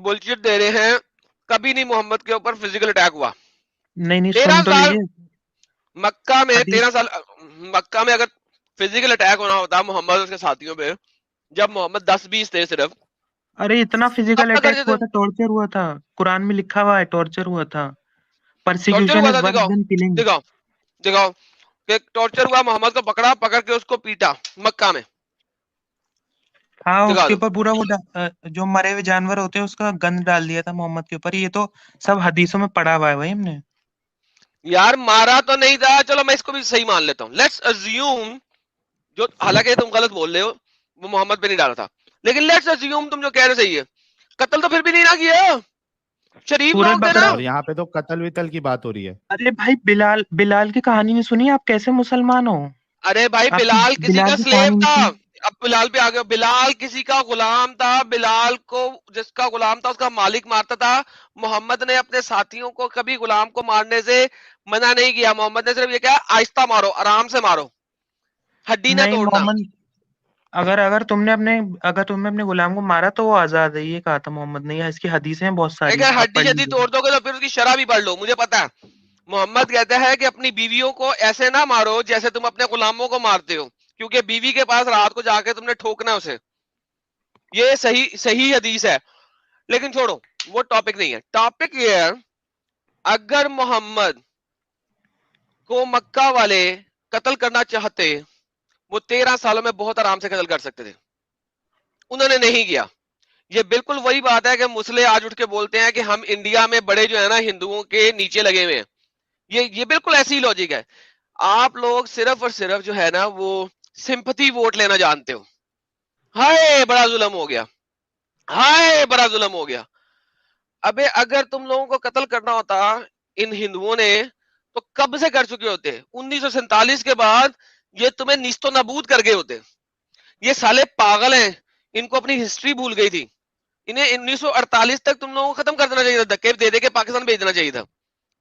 Bullshit दे रहे हैं, कभी नहीं मोहम्मद के ऊपर फिजिकल अटैक हुआ। नहीं 13 सुन तो साल लीजिए। मक्का में, हदीस 13 साल मक्का में अगर फिजिकल अटैक होना होता मोहम्मद और उसके साथियों पे, जब मोहम्मद 10-20 थे सिर्फ, अरे इतना कब फिजिकल तक अटैक करते हुआ थे? था, टॉर्चर हुआ था, कुरान में लिखा हुआ है टॉर्चर हुआ था। टॉर्चर परसिक्यूशन हुआ इज था, वर्स दिखाओ देन किलिंग। दिखाओ दिखाओ कि टॉर्चर हुआ, मोहम्मद को पकड़ा, पकड़ के उसको पीटा मक्का में, हाँ दिखा उसके दो। ऊपर पूरा जो मरे हुए जानवर होते हैं उसका गंद डाल दिया था मोहम्मद के ऊपर। ये तो सब हदीसों में पढ़ा हुआ है भाई हमने। यार मारा तो नहीं था, चलो मैं इसको भी सही मान लेता हूँ, लेट्स अज्यूम, जो हालांकि तुम गलत बोल रहे हो, वो मोहम्मद पे नहीं डाला था, लेकिन लेट्स अज्यूम तुम जो कह रहे सही है, कत्ल तो फिर भी नहीं ना किया, शरीफ सूरह लोग थे ना। बकरा। और यहाँ पे तो कत्ल वितल की बात हो रही है। अरे भाई बिलाल बिलाल की कहानी नहीं सुनी? आप कैसे मुसलमान हो? अरे भाई आपकी बिलाल किसी बिलाल का की स्लेव कहानी नहीं था। सुनी? अब बिलाल पे आ गए, बिलाल किसी का गुलाम था, बिलाल को जिसका गुलाम था उसका मालिक मारता था। मोहम्मद ने अपने साथियों को कभी गुलाम को मारने से मना नहीं किया, मोहम्मद ने सिर्फ ये कहा आहिस्ता मारो, आराम से मारो, हड्डी ना नहीं तोड़ना। मोहम्मद, अगर अगर तुमने अपने गुलाम को मारा तो वो आजाद है, ये कहा था मोहम्मद ने। ये इसकी हदीसें हैं बहुत सारी, अगर आप हड्डी पढ़ शड्डी लीजिए। तोड़ दोगे तो फिर उसकी शरह भी पढ़ लो, मुझे पता है। मोहम्मद कहता है कि अपनी बीवियों को ऐसे ना मारो जैसे तुम अपने गुलामों को मारते हो, क्योंकि बीवी के पास रात को जाके तुमने ठोकना है उसे। ये सही सही हदीस है। लेकिन छोड़ो, वो टॉपिक नहीं है, टॉपिक ये है, अगर मोहम्मद को मक्का वाले कत्ल करना चाहते, वो 13 सालों में बहुत आराम से कत्ल कर सकते थे, उन्होंने नहीं किया। ये बिल्कुल वही बात है कि मुस्लिम आज उठ के बोलते हैं कि हम इंडिया में बड़े जो है ना हिंदुओं के नीचे लगे हुए हैं। ये बिल्कुल ऐसी ही लॉजिक है। आप लोग सिर्फ और सिर्फ जो है ना वो सिंपथी वोट लेना जानते हो। हाय बड़ा जुल्म हो गया, हाय बड़ा जुल्म हो गया। अबे अगर तुम लोगों को कत्ल करना होता इन हिंदुओं ने, तो कब से कर चुके होते। 1947 के बाद ये तुम्हें निस्तो नाबूद कर गए होते। ये साले पागल हैं, इनको अपनी हिस्ट्री भूल गई थी। इन्हें 1948 तक तुम लोगों को खत्म कर देना चाहिए था, धक्के दे दे के पाकिस्तान भेज देना चाहिए था।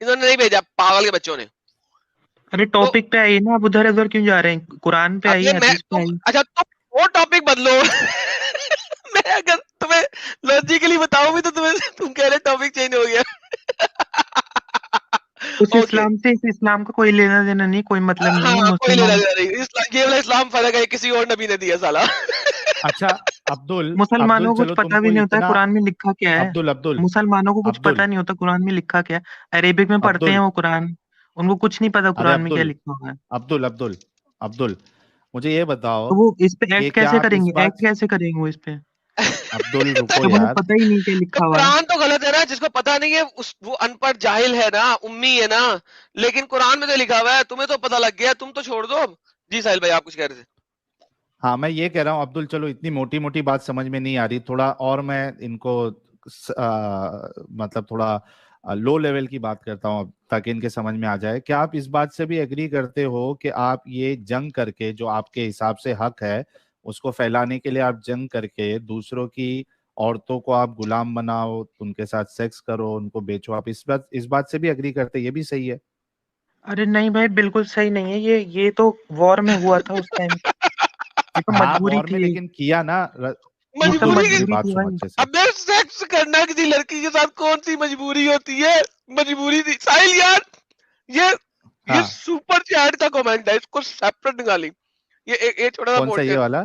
इन्होंने नहीं भेजा, पागल के बच्चों ने। अरे तो टॉपिक पे आइए ना, आप उधर उधर क्यों जा रहे हैं? कुरान पे आइए, अबे मैं हदीस पे तुम, आइए। अच्छा तुम वो टॉपिक बदलो। मैं अगर तुम्हें लॉजिकली बताऊं भी तो तुम कह रहे टॉपिक चेंज हो गया। उस ओके, इस्लाम से इस इस्लाम का कोई लेना देना नहीं, कोई मतलब नहीं है हाँ कोई लेना मुसलमान। देना नहीं, ये वाला इस्लाम फर्क है, किसी और नबी ने दिया साला। अच्छा अब्दुल, मुसलमानों अब्दुल को कुछ चलो पता भी तुमको नहीं होता है इतना, कुरान में लिखा क्या है। अब्दुल अब्दुल मुसलमानों को कुछ अब्दुल पता नहीं होता कुरान में लिखा क्या है। अरेबिक में पढ़ते हैं अब्दुल वो कुरान, उनको कुछ नहीं पता अरे कुरान में क्या अब्दुल, लिखा हुआ है। अब्दुल अब्दुल अब्दुल मुझे ये बताओ तो वो इस पे कि एक्ट क्या कैसे आप इस करेंगे? एक्ट बात, कैसे करेंगे वो इस पे, अब्दुल रुको जब उन्हें यार। पता ही नहीं क्या तो लिखा हुआ है। कुरान तो गलत है ना, जिसको पता नहीं है वो अनपढ़ जाहिल है ना, उम्मी है ना। लेकिन कुरान में तो लिखा हुआ है, तुम्हें तो पता लग गया, तुम तो छोड़ दो। जी साहिल भाई, आप कुछ कह रहे थे? हाँ मैं ये कह रहा हूँ अब्दुल, चलो इतनी मोटी मोटी बात समझ में नहीं आ रही, थोड़ा और मैं इनको मतलब थोड़ा लो लेवल की बात करता हूँ ताकि इनके समझ में आ जाए। क्या आप इस बात से भी एग्री करते हो कि आप ये जंग करके जो आपके हिसाब से हक है उसको फैलाने के लिए आप जंग करके दूसरों की औरतों को आप गुलाम बनाओ, उनके साथ सेक्स करो, उनको बेचो, आप इस बात से भी एग्री करते, ये भी सही है? अरे नहीं भाई, बिल्कुल सही नहीं है ये तो वॉर में हुआ था उस टाइम। ये तो हाँ मजबूरी वॉर में, थी। लेकिन किया ना ये सब अब्दुल मजबूरी की, मेरी मजबूरी बात थी सुनो भाई। अच्छे से। अबे सेक्स करना किसी लड़की के साथ कौन सी मजबूरी होती है? मजबूरी थी साहिल यार। ये ये हाँ सुपर चैट का कमेंट है, इसको सेपरेट निकाली। ये एक छोटा सा कौन सा, ये पोर्शन, वाला?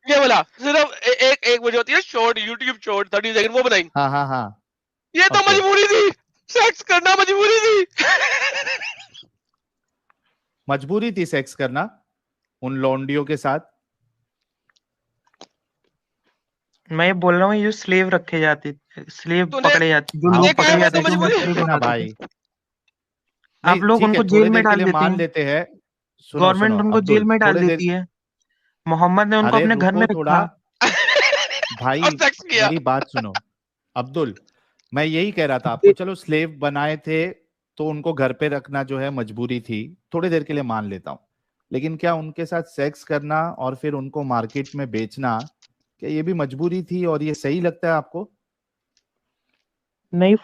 ये बोला सिर्फ एक एक बजे होती है शॉर्ट, यूट्यूब शॉर्ट 30 सेकंड, वो बनाई। हाँ हाँ हाँ। ये तो ओके, मजबूरी थी, सेक्स करना मजबूरी थी। मजबूरी थी सेक्स करना उन लौंडियों के साथ। मैं ये बोल रहा हूँ, ये जो स्लेव रखे जाते, स्लेव तूने पकड़े जाते, जो हाँ वो ये लोग कहा पकड़े वो पकड़ तो जाते थे, जो सकते मजबूरी। मछली थे ना बनाते थे, भाई। आप नहीं लोग ठीक है, उनको जेल थोड़ी में देर के डाल लिए देते मान हैं। लेते हैं। सुनो सुनो गवर्नमेंट उनको जेल अब्दुल, में डाल थोड़ी देर, देती है। मोहम्मद ने उनको अरे अपने घर में रुको थोड़ा रखा। और भाई, सेक्स किया। मेरी बात सुनो अब्दुल। मैं यही कह रहा था आपको, ये- चलो स्लेव बनाए थे तो उनको घर पे रखना जो है मजबूरी थी, थोड़ी देर के लिए मान लेता हूँ। लेकिन क्या उनके साथ सेक्स करना और फिर उनको मार्केट में बेचना, क्या ये भी मजबूरी थी और ये सही लगता है आपको? नहीं,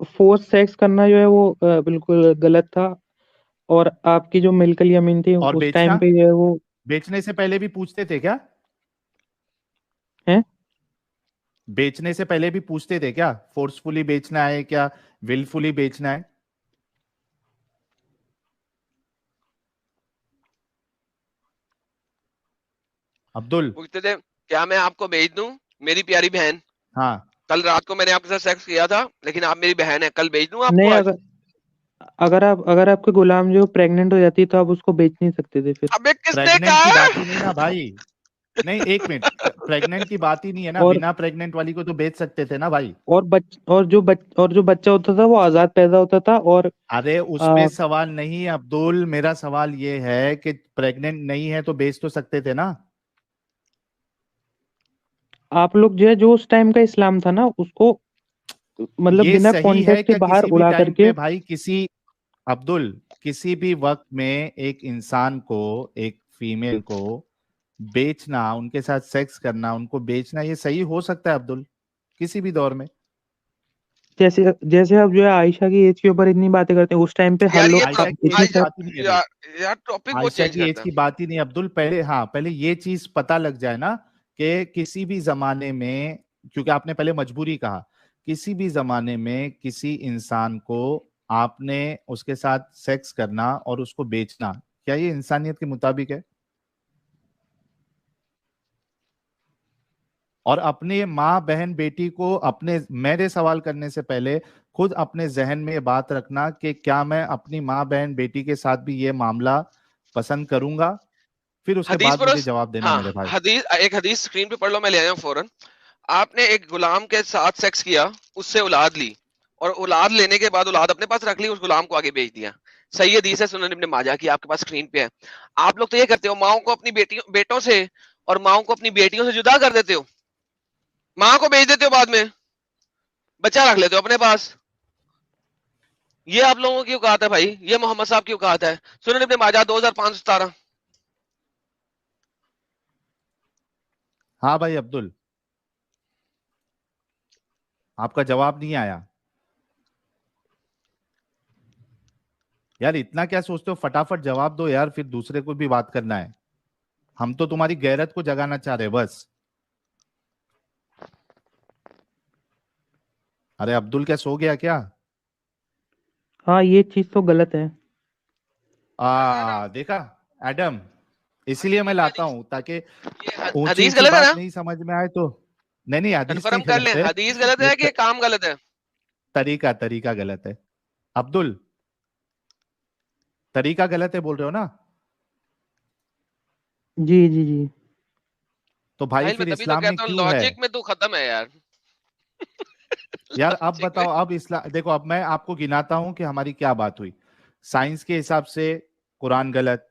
फोर्स सेक्स करना जो है वो बिल्कुल गलत था। और आपकी जो मिल्कल यमीन थी और उस टाइम बेचना, पे जो है वो बेचने से पहले भी पूछते थे क्या? है। बेचने से पहले भी पूछते थे क्या, फोर्सफुली बेचना है क्या विलफुली बेचना है? अब्दुल। पूछते थे क्या मैं आपको बेच दूं मेरी प्यारी बहन, हाँ कल रात को मैंने आपके साथ सेक्स किया था लेकिन आप मेरी बहन है, कल बेच दूं आपको नहीं, आज? अगर आपके गुलाम जो प्रेग्नेंट हो जाती तो आप उसको बेच नहीं सकते थे फिर। अबे किसने प्रेग्नेंट की कहा? बात ही नहीं ना भाई। नहीं एक मिनट, प्रेग्नेंट की बात ही नहीं है ना, और बिना प्रेग्नेंट वाली को तो बेच सकते थे ना भाई। और जो बच्चा होता था वो आजाद पैदा होता था। और अरे उसमें आ, सवाल नहीं है अब्दुल, मेरा सवाल ये है कि प्रेग्नेंट नहीं है तो बेच तो सकते थे ना। आप लोग जो उस टाइम का इस्लाम था ना उसको मतलब ये बिना सही है कॉन्टेक्स्ट के क्या बाहर किसी भी उड़ा टाइम करके। पे भाई, किसी, अब्दुल, किसी भी वक्त में एक इंसान को, एक फीमेल को बेचना, उनके साथ सेक्स करना, उनको बेचना, ये सही हो सकता है अब्दुल, किसी भी दौर में? जैसे जैसे आप आयशा की एज के ऊपर इतनी बातें करते हैं, उस टाइम पे हर यार ये लोग आयशा की एज इतनी की बात ही नहीं है अभी। यार टॉपिक बहुत आयशा चेंज की एज करता की है। बात ही नहीं अब्दुल, पहले, हाँ पहले ये चीज पता लग जाए ना कि किसी भी जमाने में, क्योंकि आपने पहले मजबूरी कहा, किसी भी जमाने में किसी इंसान को आपने उसके साथ सेक्स करना और उसको बेचना, क्या ये इंसानियत के मुताबिक है? और अपने माँ बहन बेटी को, अपने, मेरे सवाल करने से पहले खुद अपने जहन में ये बात रखना कि क्या मैं अपनी माँ बहन बेटी के साथ भी ये मामला पसंद करूंगा, फिर उसके हदीस बाद पढ़ो। मुझे जवाब देना हाँ, मेरे भाई। एक हदीस स्क्रीन पे पढ़ लो, मैं ले आया हूँ फौरन। आपने एक गुलाम के साथ सेक्स किया, उससे औलाद ली, और औलाद लेने के बाद औलाद अपने पास रख ली, उस गुलाम को आगे बेच दिया। सही हदीस है सुनन इब्न माजा की, आपके पास स्क्रीन पे है। आप लोग तो ये करते हो, माओ को अपनी बेटियों बेटों से और माओ को अपनी बेटियों से जुदा कर देते हो, माँ को बेच देते हो, बाद में बच्चा रख लेते हो अपने पास। ये आप लोगों की औकात है भाई, ये मोहम्मद साहब की औकात है। सुनन इब्न माजा 2517। हाँ भाई अब्दुल, आपका जवाब नहीं आया यार, इतना क्या सोचते हो, फटाफट जवाब दो यार, फिर दूसरे को भी बात करना है। हम तो तुम्हारी गैरत को जगाना चाह रहे हैं बस। अरे अब्दुल क्या सो गया क्या? हाँ, ये चीज तो गलत है। देखा एडम, इसीलिए मैं लाता हूं ताकि ये ऊंची हदीस ऊंची गलत है बात ना? नहीं समझ में आए तो। नहीं नहीं, हदीस नहीं कंफर्म कर लें, गलत है, हदीस गलत ये है कि काम गलत है? तरीका तरीका गलत है अब्दुल, तरीका गलत है बोल रहे हो ना? जी जी जी। तो भाई साहिल, मैं फिर तभी तो इस्लाम में कहता हूँ क्यों है? लॉजिक में तू खत्म है यार। यार अब लॉजिक में। बताओ, अब इस्लाम देखो, अब मैं आपको गिनाता हूं कि हमारी क्या बात हुई। साइंस के हिसाब से कुरान गलत,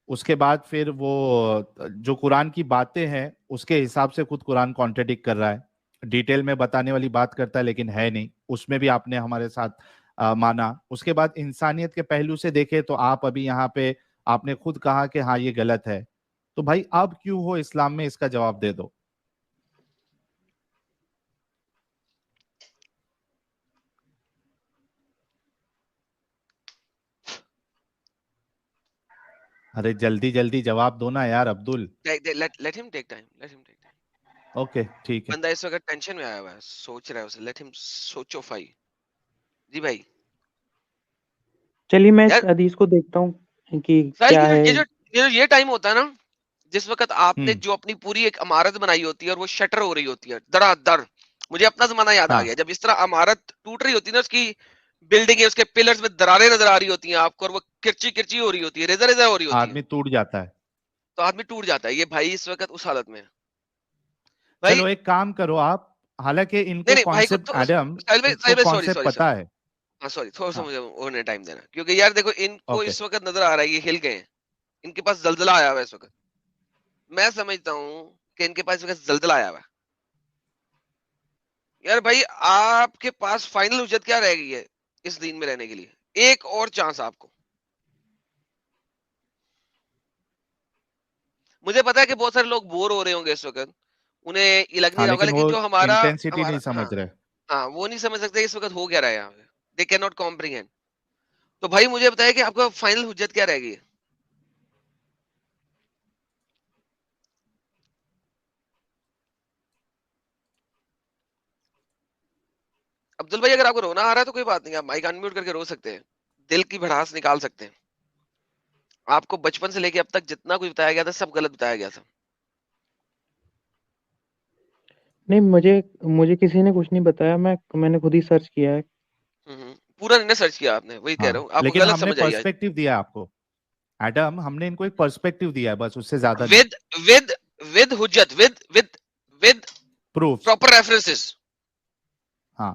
उसके बाद फिर वो जो कुरान की बातें हैं उसके हिसाब से खुद कुरान कॉन्ट्रडिक्ट कर रहा है, डिटेल में बताने वाली बात करता है लेकिन है नहीं, उसमें भी आपने हमारे साथ माना। उसके बाद इंसानियत के पहलू से देखे तो आप अभी यहाँ पे आपने खुद कहा कि हाँ ये गलत है। तो भाई अब क्यों हो इस्लाम में, इसका जवाब दे दो। अरे जल्दी जल्दी जवाब दो ना यार Abdul. Let him take time, let him take time. Okay ठीक है। बंदा इस वक्त टेंशन में आया हुआ है, सोच रहा है उसे, लेट हिम सोचो फाई। जी भाई। चलिए मैं इस यार हदीस को देखता हूँ कि साहिल, क्या है। ये टाइम होता है ना, जिस वक्त आपने हम्म। जो अपनी पूरी एक इमारत बनाई होती है और वो शटर हो रही होती है दर। मुझे अपना जमाना याद आ गया, हाँ जब इस तरह इमारत टूट रही होती है ना, उसकी बिल्डिंग है, उसके पिलर्स में दरारें नजर आ रही होती हैं आपको, और वो किरची किरची हो रही होती है, रेजा रेजा हो रही होती है, आदमी टूट जाता है। तो आदमी टूट जाता है। ये भाई इस वक्त उस हालत में है भाई। चलो एक काम करो आप, हालांकि नहीं इनको नहीं भाई को कॉन्सेप्ट, तो एडम, साहिल इनको भाई, सॉरी कॉन्सेप्ट सॉरी सर। पता है। हाँ सॉरी, थोड़ा सा हाँ मुझे उन्हें टाइम देना, क्योंकि यार देखो इनको ओके। इस वक्त नजर आ रहा है ये हिल गए हैं, इनके पास जलजला आया हुआ है इस वक्त। मैं समझता हूँ कि इनके पास इस वक्त जलजला आया हुआ है। यार भाई, आपके पास फाइनल उज्जत क्या रह गई है इस दीन में रहने के लिए? एक और चांस आपको। मुझे पता है कि बहुत सारे लोग बोर हो रहे होंगे इस वक्त, उन्हें ये लग नहीं हाँ रहा होगा, लेकिन वो लेकिन जो हमारा इंटेंसिटी नहीं हमारा हाँ समझ रहे। हाँ, वो नहीं समझ सकते इस वक्त हो क्या रहा है यहाँ पे। They can not comprehend. तो भाई मुझे बताया कि आपका फाइनल हुज्जत क्या रह गई है? अब्दुल भाई, अगर आपको रोना आ रहा है तो कोई बात नहीं, आप माइक अनम्यूट करके रो सकते हैं, दिल की भड़ास निकाल सकते हैं। आपको बचपन से लेके अब तक जितना कुछ बताया गया था सब गलत बताया गया था। नहीं, मुझे मुझे किसी ने कुछ नहीं बताया, मैंने खुद ही सर्च किया है। पूरा नहीं सर्च किया आपने, वही कह रहा हूँ, हाँ, आपको लेकिन गलत हमने समझ आई है। पर्सपेक्टिव दिया है आपको एडम, हमने इनको एक पर्सपेक्टिव दिया है, बस उससे ज्यादा नहीं। विद विद विद हुज्जत, विद प्रूफ। Proper references. हाँ,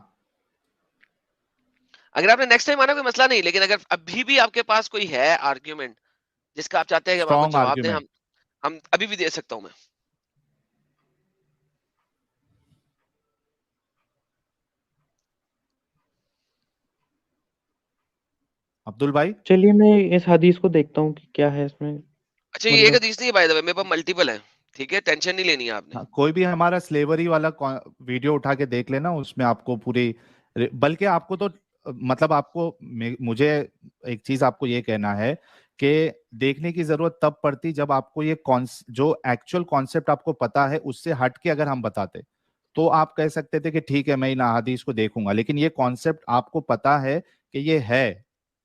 अगर आपने नेक्स्ट टाइम आना कोई मसला नहीं, लेकिन अगर अभी भी आपके पास कोई है आर्ग्यूमेंट जिसका आप चाहते हैं कि मोहम्मद स्ट्रॉन्ग जवाब दें, आर्ग्यूमेंट। हम अभी भी दे सकता हूं मैं। अब्दुल भाई, चलिए मैं इस हदीस को देखता हूँ कि क्या है इसमें। अच्छा, ये एक मतलब हदीस नहीं है बाय द वे, मेरे पास मल्टीपल है, ठीक है, टेंशन नहीं लेनी है आपने। हाँ, कोई भी हमारा स्लेवरी वाला वीडियो उठा के देख लेना, उसमें आपको पूरी, बल्कि आपको तो मतलब आपको मुझे एक चीज आपको ये कहना है कि देखने की जरूरत तब पड़ती जब आपको ये जो एक्चुअल कॉन्सेप्ट आपको पता है उससे हट के अगर हम बताते तो आप कह सकते थे कि ठीक है मैं इन अहादीस को देखूंगा, लेकिन ये कॉन्सेप्ट आपको पता है कि ये है,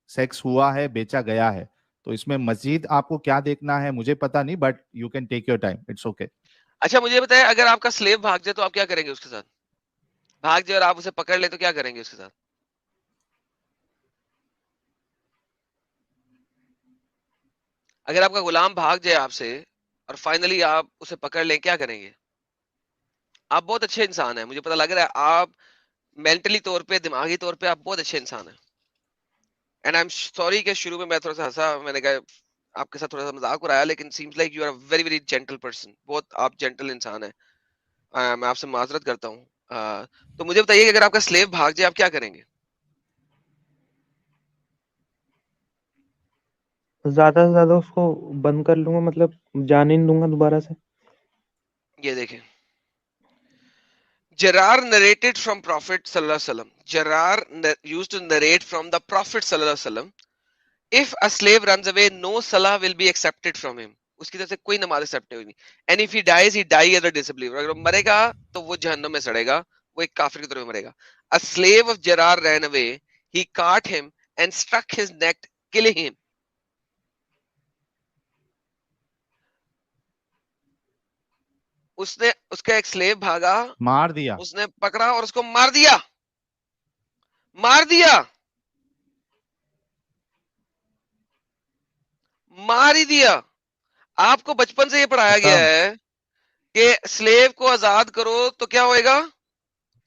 सेक्स हुआ है, बेचा गया है, तो इसमें मजीद आपको क्या देखना है मुझे पता नहीं, but you can take your time, it's okay. अच्छा, मुझे बताए, अगर आपका स्लेव भाग जाए तो आप क्या करेंगे उसके साथ? भाग जाए और आप उसे पकड़ ले तो क्या करेंगे उसके साथ? अगर आपका गुलाम भाग जाए आपसे और फाइनली आप उसे पकड़ लें, क्या करेंगे? आप बहुत अच्छे इंसान हैं, मुझे पता लग रहा है, आप मेंटली तौर पे, दिमागी तौर पे आप बहुत अच्छे इंसान हैं। एंड आई एम सॉरी कि शुरू में मैं थोड़ा सा हंसा, मैंने कहा आपके साथ थोड़ा सा मजाक उड़ाया, लेकिन seems like you are a very very gentle person, बहुत आप जेंटल इंसान हैं। मैं आपसे माजरत करता हूँ। तो मुझे बताइए कि अगर आपका स्लेव भाग जाए आप क्या करेंगे? ज्यादा से ज्यादा उसको बंद कर लूंगा, मतलब जाने नहीं दूंगा दोबारा से। ये देखें, Jarar narrated from Prophet sallallahu alaihi wasallam. Jarar used to narrate from the Prophet sallallahu alaihi wasallam. If a slave runs away, no salah will be accepted from him. उसकी तरफ से कोई नमाज एक्सेप्ट नहीं होगी। And if he dies, he die as a disbeliever. अगर वो मरेगा तो वो जहन्नम में सड़ेगा, वो एक काफिर की तरह मरेगा। A slave of Zarar ran away, he caught him and struck his neck, killing him. उसने, उसका एक स्लेव भागा, मार दिया। उसने पकड़ा और उसको मार दिया, मार दिया, मार ही दिया। आपको बचपन से ये पढ़ाया गया खत्म। है कि स्लेव को आजाद करो तो क्या होएगा?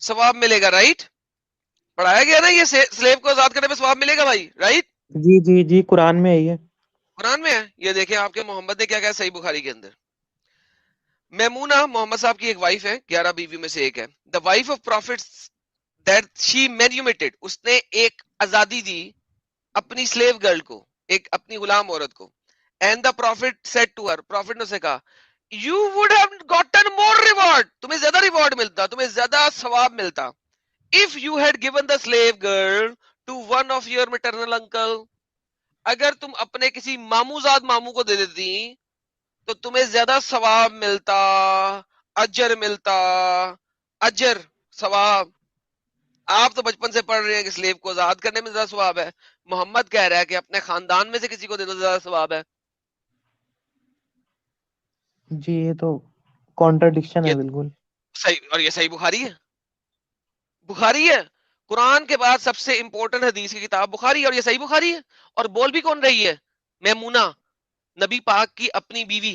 सवाब मिलेगा, राइट? पढ़ाया गया ना ये, स्लेव को आजाद करने में सवाब मिलेगा भाई, राइट? जी जी जी, कुरान में है ये। कुरान में है, ये देखें आपके मोहम्मद ने क्या कहा सही बुखारी के अंदर। मैमूना मोहम्मद साहब की एक वाइफ है, 11 बीवी में से एक है। The wife of prophet that she manumitted, उसने एक आजादी दी अपनी स्लेव गर्ल को, एक अपनी गुलाम औरत को। And the prophet said to her, prophet ने उसे कहा, you would have gotten more reward, तुम्हें ज्यादा रिवॉर्ड मिलता, तुम्हें ज्यादा सवाब मिलता, if you had given the slave girl to one of your maternal uncle. अगर तुम अपने किसी मामूजाद मामू को दे देती तो तुम्हें ज्यादा सवाब मिलता, अजर मिलता, अजर, सवाब। आप तो बचपन से पढ़ रहे हैं कि स्लेव को आजाद करने में ज्यादा सवाब है, मोहम्मद कह रहा है कि अपने खानदान में से किसी को देना ज्यादा सवाब है। जी, ये तो कॉन्ट्रडिक्शन ये है बिल्कुल। सही, और ये सही बुखारी है, बुखारी है। कुरान के बाद सबसे इंपॉर्टेंट हदीस की किताब बुखारी है, और ये सही बुखारी है। और बोल भी कौन रही है? मैमूना, नबी पाक की अपनी बीवी,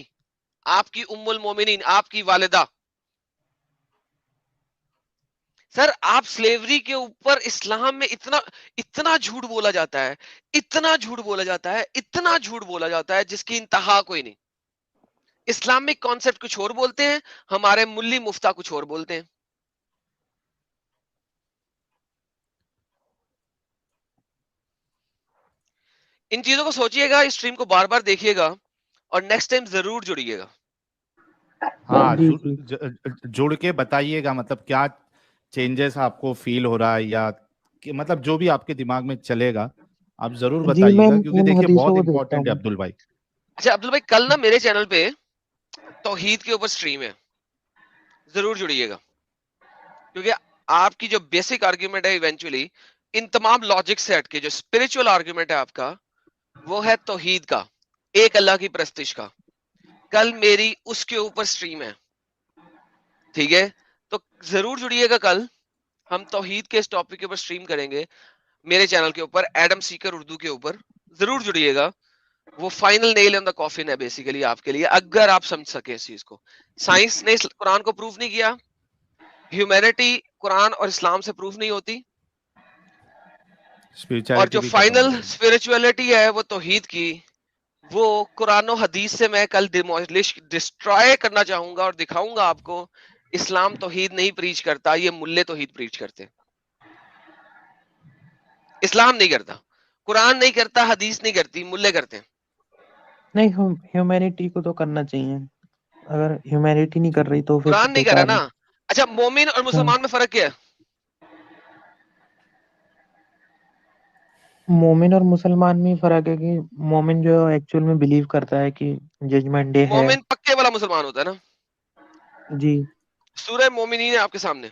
आपकी उम्मुल मोमिनीन, आपकी वालिदा। सर, आप स्लेवरी के ऊपर इस्लाम में इतना इतना झूठ बोला जाता है, इतना झूठ बोला जाता है, इतना झूठ बोला जाता है जिसकी इंतहा कोई नहीं। इस्लामिक कॉन्सेप्ट कुछ और बोलते हैं, हमारे मुल्ली मुफ्ता कुछ और बोलते हैं। इन चीजों को सोचिएगा, इस स्ट्रीम को बार बार देखिएगा और नेक्स्ट टाइम जरूर जुड़िएगा। हाँ, जी जी। जुड़ के बताइएगा, मतलब क्या चेंजेस आपको फील हो रहा है, या कि मतलब जो भी आपके दिमाग में चलेगा आप जरूर जी, मैं बताइएगा, क्योंकि इन देखिए हदीसों बहुत को देखता इंपॉर्टेंट है हूँ। अब्दुल भाई। अच्छा अब्दुल भाई, कल ना मेरे चैनल पे तौहीद के ऊपर स्ट्रीम है, जरूर जुड़िएगा, क्योंकि आपकी जो बेसिक आर्ग्यूमेंट है इवेंचुअली इन तमाम लॉजिक से हटके जो स्पिरिचुअल आर्ग्यूमेंट है आपका वो है तौहीद का, एक अल्लाह की प्रस्तिश का। कल मेरी उसके ऊपर स्ट्रीम है, ठीक है, तो जरूर जुड़िएगा। कल हम तौहीद के इस टॉपिक के ऊपर स्ट्रीम करेंगे मेरे चैनल के ऊपर, एडम सीकर उर्दू के ऊपर, जरूर जुड़िएगा। वो final nail on the coffin है बेसिकली आपके लिए, अगर आप समझ सके इस चीज को। साइंस ने कुरान को प्रूव नहीं किया, ह्यूमैनिटी कुरान और इस्लाम से प्रूफ नहीं होती, और स्पिरिचुअलिटी जो भी खत्म हो फाइनल जाएगी। स्पिरिचुअलिटी है वो तौहीद की, वो कुरान और हदीस से मैं कल डिस्ट्रॉय करना चाहूंगा और दिखाऊंगा आपको इस्लाम तौहीद नहीं प्रीच करता, ये मुल्ले तौहीद प्रीच करते। इस्लाम नहीं करता, कुरान नहीं करता, हदीस नहीं करती, मुल्ले करते हैं। नहीं, ह्यूमैनिटी को तो करना चाहिए। अगर ह्यूमैनिटी नहीं कर रही तो फिर कुरान नहीं कर रहा बेकार ना। है। अच्छा, मोमिन और मुसलमान में फर्क क्या है? मोमिन और मुसलमान में फर्क है कि मोमिन जो एक्चुअल में बिलीव करता है कि जजमेंट डे है। मोमिन पक्के वाला मुसलमान होता है ना। जी। सूरह मोमिनीन है आपके सामने,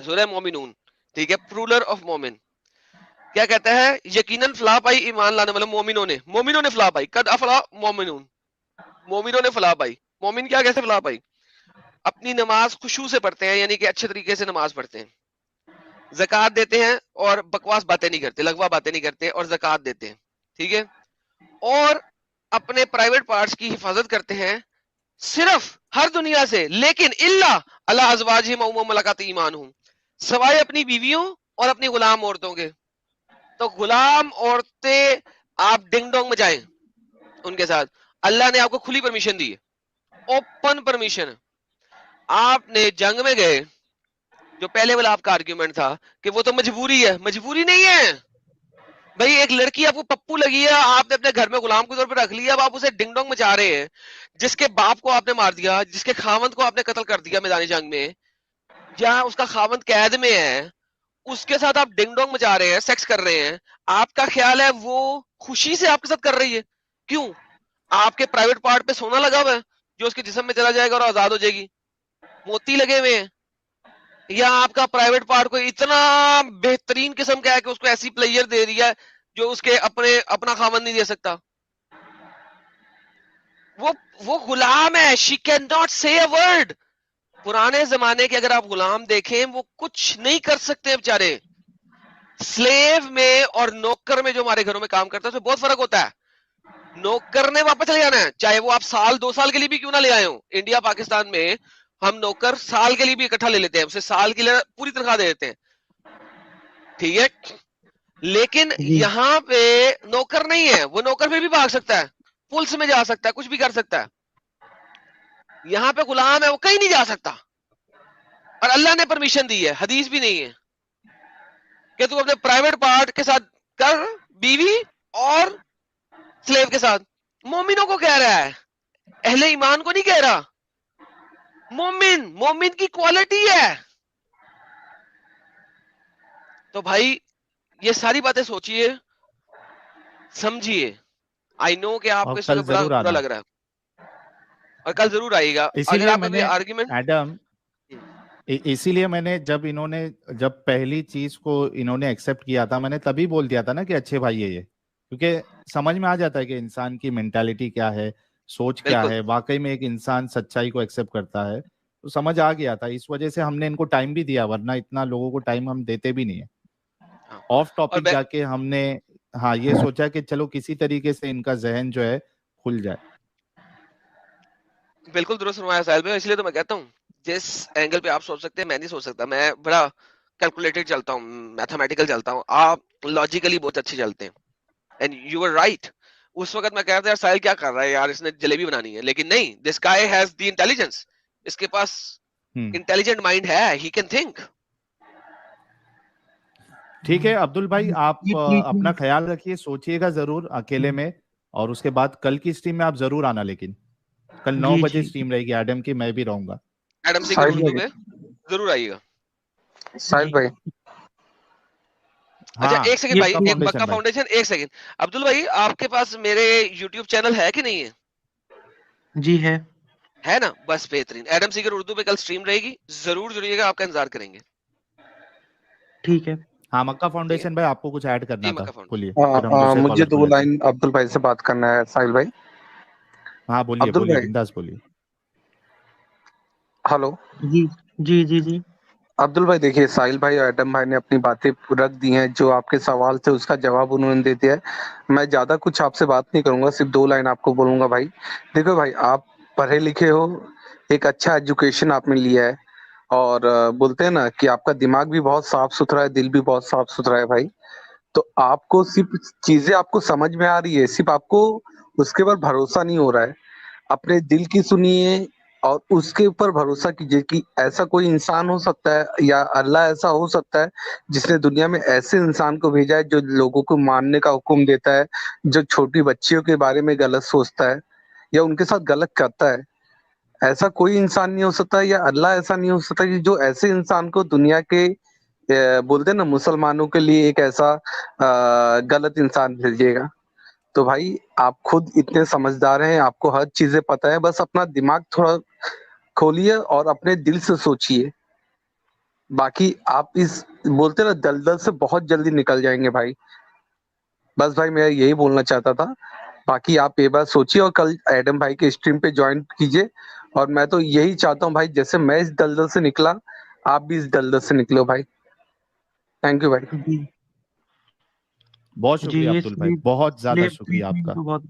सूरह मोमिनून, ठीक है, प्लूरल ऑफ मोमिन। क्या कहता है? यकीनन फलाह पाई ईमान लाने वाले मोमिनों ने फलाह पाई, कद अफला मोमिनून, मोमिनों ने फलाह पाई। मोमिन क्या कैसे फलाह पाई? अपनी नमाज खुशू से पढ़ते हैं, यानी कि अच्छे तरीके से नमाज पढ़ते हैं, ज़कात देते हैं और बकवास बातें नहीं करते, लगवा बातें नहीं करते, और ज़कात देते हैं, ठीक है, और अपने प्राइवेट पार्ट्स की हिफाजत करते हैं सिर्फ हर दुनिया से, लेकिन इल्ला अला अज़वाजिहिम व मलाकात ईमान हूं, सवाए अपनी बीवियों और अपनी गुलाम औरतों के। तो गुलाम औरतें आप डिंग डोंग में जाएं उनके साथ, अल्लाह ने आपको खुली परमिशन दी है, ओपन परमिशन है। आपने जंग में गए, जो पहले वाला आपका आर्ग्यूमेंट था कि वो तो मजबूरी है, मजबूरी नहीं है भाई। एक लड़की आपको पप्पू लगी है, आपने अपने घर में गुलाम के तौर पर रख लिया, अब आप उसे डिंग डोंग मचा रहे हैं। जिसके बाप को आपने मार दिया, जिसके खावंद को आपने कत्ल कर दिया मैदानी जंग में, या उसका खावंद कैद में है, उसके साथ आप डिंग डोंग मचा रहे हैं, सेक्स कर रहे हैं। आपका ख्याल है वो खुशी से आपके साथ कर रही है? क्यों? आपके प्राइवेट पार्ट पे सोना लगा हुआ है जो उसके जिस्म में चला जाएगा और आजाद हो जाएगी, मोती लगे हुए हैं, या आपका प्राइवेट पार्ट को इतना बेहतरीन किस्म का है कि उसको ऐसी प्लेयर दे दिया है जो उसके अपना खामन नहीं दे सकता। वो गुलाम है, शी कैन नॉट से अ वर्ड। पुराने जमाने के अगर आप गुलाम देखें, वो कुछ नहीं कर सकते बेचारे। स्लेव में और नौकर में जो हमारे घरों में काम करता है उसमें बहुत फर्क होता है। नौकर ने वापस चले जाना है, चाहे वो आप साल 2 साल के लिए भी क्यों ना ले आए हो। इंडिया पाकिस्तान में हम नौकर साल के लिए भी इकट्ठा ले लेते हैं, उसे साल के लिए पूरी तनख्वाह दे देते हैं, ठीक है। लेकिन जी। यहाँ पे नौकर नहीं है, वो नौकर फिर भी भाग सकता है, पुलिस में जा सकता है, कुछ भी कर सकता है। यहाँ पे गुलाम है, वो कहीं नहीं जा सकता, और अल्लाह ने परमिशन दी है, हदीस भी नहीं है कि तू अपने प्राइवेट पार्ट के साथ कर, बीवी और स्लेव के साथ। मोमिनों को कह रहा है, अहले ईमान को नहीं कह रहा। मोमिन की क्वालिटी है। तो भाई ये सारी बातें सोचिए, समझिए। आई नो कि आपको और इस कल वक्त बड़ा जरूर बुरा आना, लग रहा है, और कल जरूर आइएगा। अगर इसीलिए आप मैंने आर्ग्यूमेंट एडम इसीलिए मैंने जब पहली चीज को इन्होंने एक्सेप्ट किया था, मैंने तभी बोल दिया था ना कि अच्छे भाई है ये, क्योंकि समझ में आ जाता है कि इंसान की मेंटालिटी क्या है, सोच क्या बिल्कुल है, वाकई में एक इंसान सच्चाई को एक्सेप्ट करता है, तो समझ आ गया था। इस वजह से हमने इनको टाइम भी दिया, वरना इतना लोगों को टाइम हम देते भी नहीं है। हाँ। ऑफ और टॉपिक जाके हमने हाँ ये सोचा कि चलो किसी तरीके से इनका जहन जो है खुल जाए। बिल्कुल दुरुस्त फरमाया साहिल भाई, इसलिए तो मैं कहता हूँ जिस एंगल पे आप सोच सकते हैं मैं नहीं सोच सकता। मैं बड़ा कैलकुलेटेड चलता हूँ, मैथमेटिकल चलता हूँ, आप लॉजिकली बहुत अच्छे चलते हैं, एंड यू आर राइट। उस वक्त मैं कह रहा था यार साहिल क्या कर रहा है यार, इसने जलेबी बनानी है, लेकिन नहीं, this guy has the intelligence, इसके पास इंटेलिजेंट माइंड है, ही कैन थिंक। ठीक है अब्दुल भाई, आप ये अपना ट्रीटमेंट ख्याल रखिए, सोचिएगा जरूर अकेले में, और उसके बाद कल की स्ट्रीम में आप जरूर आना, लेकिन कल 9 जी बजे जी स्ट्रीम रहेगी एडम की, मैं भी रहूंगा। एडम सीकर साहिल उर्दू भाई, पे जरूर आइएगा। साहिल जी। भाई, अच्छा हाँ एक सेकंड ये भाई, बक्का एक फाउंडेशन बक्का भाई। फाउंडेशन, एक सेकंड। अब्दुल भाई आपके पास मेरे यूट्यूब चैनल है कि नहीं है? जी है। है ना, बस बेहतरीन। एडम सीकर उर्दू पे कल स्ट्रीम रहेगी, जरूर जुड़िएगा, आपका इंतजार करेंगे। ठीक है। हाँ मक्का फाउंडेशन भाई, आपको कुछ ऐड करना जी था, मक्का फाउंडेशन। बोलिए, फिर हम दूसरे मुझे कॉलर को 2 लेते हैं। लाइन अब्दुल भाई से बात करना है, साहिल भाई। हाँ बोलिए अब्दुल बोलिए, भाई, बिंदास बोलिए। हेलो। जी जी जी जी। अब्दुल भाई देखिए, साहिल भाई और एडम भाई ने अपनी बातें रख दी हैं, जो आपके सवाल थे उसका जवाब उन्होंने दे दिया है। मैं ज़्यादा कुछ आपसे बात नहीं करूंगा, सिर्फ 2 लाइन आपको बोलूंगा भाई। देखो भाई, आप पढ़े लिखे हो, एक अच्छा एजुकेशन आपने लिया है, और बोलते हैं ना कि आपका दिमाग भी बहुत साफ सुथरा है, दिल भी बहुत साफ सुथरा है भाई। तो आपको सिर्फ चीजें आपको समझ में आ रही है, सिर्फ आपको उसके ऊपर भरोसा नहीं हो रहा है। अपने दिल की सुनिए और उसके ऊपर भरोसा कीजिए कि ऐसा कोई इंसान हो सकता है या अल्लाह ऐसा हो सकता है जिसने दुनिया में ऐसे इंसान को भेजा है जो लोगों को मारने का हुक्म देता है, जो छोटी बच्चियों के बारे में गलत सोचता है या उनके साथ गलत करता है। ऐसा कोई इंसान नहीं हो सकता या अल्लाह ऐसा नहीं हो सकता कि जो ऐसे इंसान को दुनिया के बोलते हैं ना मुसलमानों के लिए एक ऐसा गलत इंसान भेजिएगा। तो भाई आप खुद इतने समझदार हैं, आपको हर चीजें पता है, बस अपना दिमाग थोड़ा खोलिए और अपने दिल से सोचिए। बाकी आप इस बोलते ना दलदल से बहुत जल्दी निकल जाएंगे भाई। बस भाई मैं यही बोलना चाहता था। बाकी आप ये बात सोचिए और कल एडम भाई के स्ट्रीम पे ज्वाइन कीजिए। और मैं तो यही चाहता हूँ भाई, जैसे मैं इस दलदल से निकला, आप भी इस दलदल से निकलो भाई। थैंक यू भाई। जी बहुत जी। शुक्रिया ये अब्दुल भाई, बहुत ज्यादा स्लेव शुक्रिया ट्रीटमेंट आपका। तो बहुत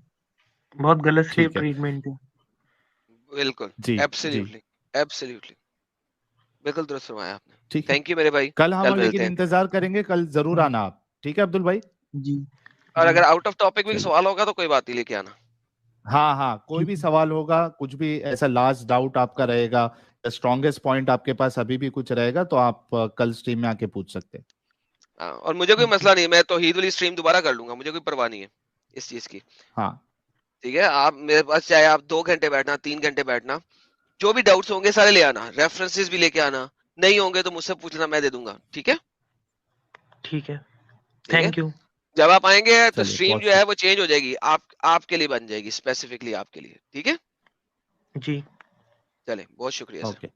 बहुत गलत स्लेव ठीक है ट्रीटमेंट है। बिल्कुल। जी जी। एब्सोल्युटली। एब्सोल्युटली। बिल्कुल दुरुस्त फरमाया आपने। ठीक है, थैंक यू मेरे भाई। कल हम कल लेकिन मिलते हैं। इंतजार करेंगे, कल जरूर हाँ। आना आप, ठीक है अब्दुल भाई। जी और जी। अगर आउट ऑफ टॉपिक भी चलिए, सवाल होगा तो कोई बात नहीं, लेके आना। हाँ हाँ, कोई ठीक भी है। सवाल होगा, कुछ भी ऐसा लास्ट डाउट आपका रहेगा, स्ट्रॉन्गेस्ट पॉइंट आपके पास अभी भी कुछ रहेगा, तो आप कल स्ट्रीम में आके पूछ सकते हैं। हाँ, और मुझे कोई जी मसला नहीं है, मैं तौहीद वाली स्ट्रीम दोबारा कर लूंगा, मुझे कोई परवाह नहीं है इस चीज की। हाँ ठीक है, आप मेरे पास चाहे आप 2 घंटे बैठना, 3 घंटे बैठना, जो भी डाउट्स होंगे सारे ले आना, रेफरेंसेस भी लेके आना। नहीं होंगे तो मुझसे पूछना, मैं दे दूंगा। ठीक है। ठीक है। ठीक है। Thank you. जब आप आएंगे तो चलिए, स्ट्रीम बहुत जो है वो चेंज हो जाएगी, आप आपके लिए बन जाएगी, स्पेसिफिकली आपके लिए। ठीक है। जी चले, बहुत शुक्रिया सर। ओके।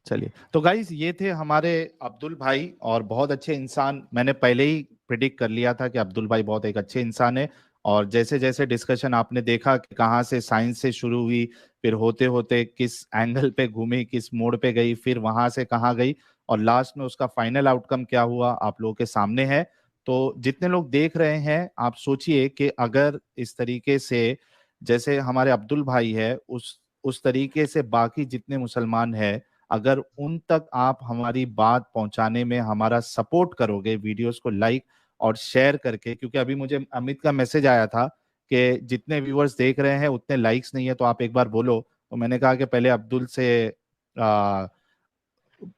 चलिए, तो गाइस ये थे हमारे अब्दुल भाई, और बहुत अच्छे इंसान, मैंने पहले ही प्रिडिक्ट कर लिया था कि अब्दुल भाई बहुत एक अच्छे इंसान है। और जैसे जैसे डिस्कशन आपने देखा कि कहाँ से साइंस से शुरू हुई, फिर होते होते किस एंगल पे घूमी, किस मोड़ पे गई, फिर वहां से कहाँ गई, और लास्ट में उसका फाइनल आउटकम क्या हुआ आप लोगों के सामने है। तो जितने लोग देख रहे हैं, आप सोचिए कि अगर इस तरीके से जैसे हमारे अब्दुल भाई है, उस तरीके से बाकी जितने मुसलमान हैं, अगर उन तक आप हमारी बात पहुंचाने में हमारा सपोर्ट करोगे, वीडियोस को लाइक और शेयर करके, क्योंकि अभी मुझे अमित का मैसेज आया था कि जितने व्यूअर्स देख रहे हैं उतने लाइक्स नहीं है, तो आप एक बार बोलो। तो मैंने कहा कि पहले अब्दुल से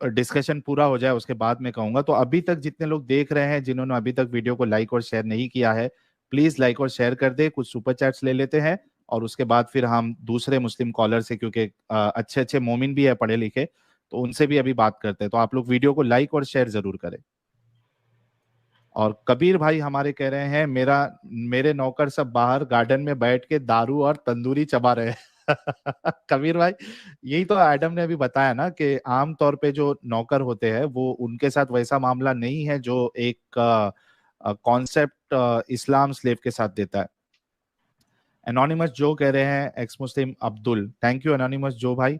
डिस्कशन पूरा हो जाए, उसके बाद मैं कहूंगा। तो अभी तक जितने लोग देख रहे हैं, जिन्होंने अभी तक वीडियो को लाइक और शेयर नहीं किया है, प्लीज लाइक और शेयर कर दे। कुछ सुपर चैट्स ले लेते हैं और उसके बाद फिर हम दूसरे मुस्लिम कॉलर से, क्योंकि अच्छे अच्छे मोमिन भी है पढ़े लिखे, तो उनसे भी अभी बात करते हैं। तो आप लोग वीडियो को लाइक और शेयर जरूर करें। और कबीर भाई हमारे कह रहे हैं, मेरे नौकर सब बाहर गार्डन में बैठ के दारू और तंदूरी चबा रहे हैं। कबीर भाई, यही तो एडम ने अभी बताया ना कि आम तौर पे जो नौकर होते हैं वो उनके साथ वैसा मामला नहीं है जो एक कॉन्सेप्ट इस्लाम स्लेव के साथ देता है। एनोनिमस जो कह रहे हैं x Muslim Abdul, thank you anonymous जो भाई।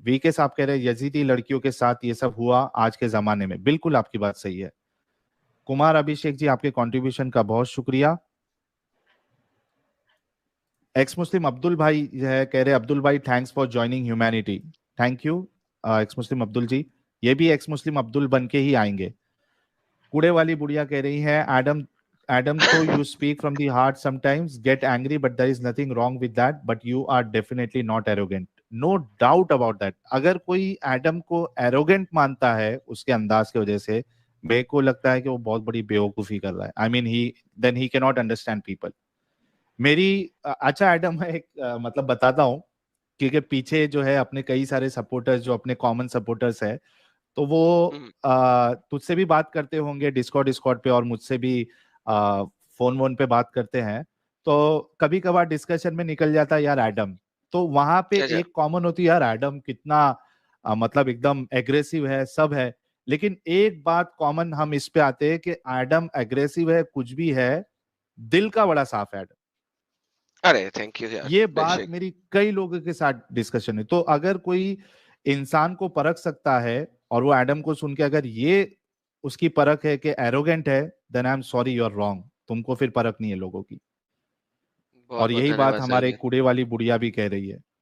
वीके साहब कह रहे हैं यजीदी लड़कियों के साथ ये सब हुआ आज के जमाने में, बिल्कुल आपकी बात सही है। कुमार अभिषेक जी, आपके कंट्रीब्यूशन का बहुत शुक्रिया। एक्स मुस्लिम अब्दुल भाई है, कह रहे अब्दुल भाई thanks for joining humanity, thank you ex Muslim Abdul ji. ये भी एक्स मुस्लिम अब्दुल बन के ही आएंगे। कूड़े वाली बुढ़िया कह रही है, एडम एडम तो you speak from the heart, sometimes get angry but there is nothing wrong with that, but you are definitely not arrogant, no doubt about that. अगर कोई एडम को एरोगेंट मानता है उसके अंदाज की वजह से, मेरे को लगता है कि वो बहुत बड़ी बेवकूफी कर रहा है। I mean he then he can not understand people. मेरी अच्छा एडम, मैं एक मतलब बताता हूँ, क्योंकि पीछे जो है अपने कई सारे सपोर्टर्स, जो अपने कॉमन सपोर्टर्स है, तो वो हम्म। तुझसे भी बात करते होंगे डिस्कॉर्ड डिस्कॉर्ड पे, और मुझसे भी फोन वोन पे बात करते हैं। तो कभी कभार डिस्कशन में निकल जाता है यार एडम, तो वहां पे अच्छा। एक कॉमन होती है यार एडम कितना मतलब एकदम एग्रेसिव है, सब है। लेकिन एक बात कॉमन हम इस पे आते हैं कि एडम एग्रेसिव है, कुछ भी है, दिल का बड़ा साफ है एडम। अरे थैंक यू यार, ये बात बेशक। मेरी कई लोगों के साथ डिस्कशन है। तो अगर कोई इंसान को परख सकता है और वो एडम को सुन के अगर ये उसकी परख है कि एरोगेंट है, then I am sorry, you are wrong. तुमको फिर परख नहीं है लोगों की। बहुत और बहुत यही बात धन्यवाद हमारे साहिल। कूड़े वाली बुढ़िया भी कह रही है।